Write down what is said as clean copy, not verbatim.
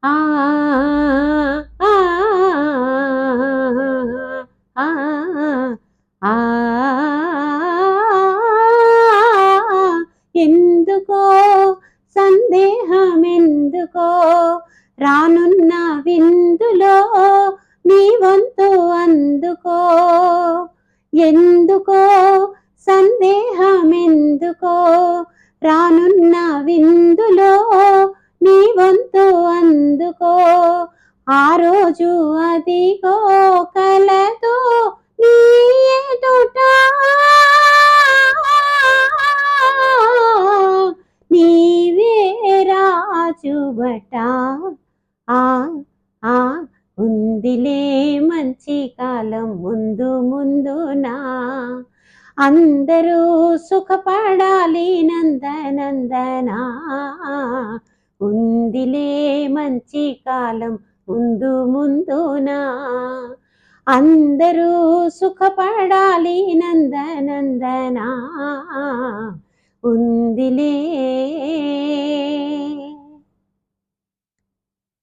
ఆ ఆ ఆ ఆ ఎందుకో సందేహమెందుకో రానున్న విందులో నీ వంతు అందుకో ఎందుకో సందేహమెందుకో రానున్న విందులో నీ వంతు అందుకో ఆ రోజు అదిగో కలతో నీ ఎదుట నీవే రాజువట ఆ ఆ ఉందిలే మంచి కాలం ముందు ముందునా అందరూ సుఖపడాలి నందనందనా ఉందిలే మంచి కాలం ముందు ముందునా అందరూ సుఖపడాలి నందనందనా ఉందిలే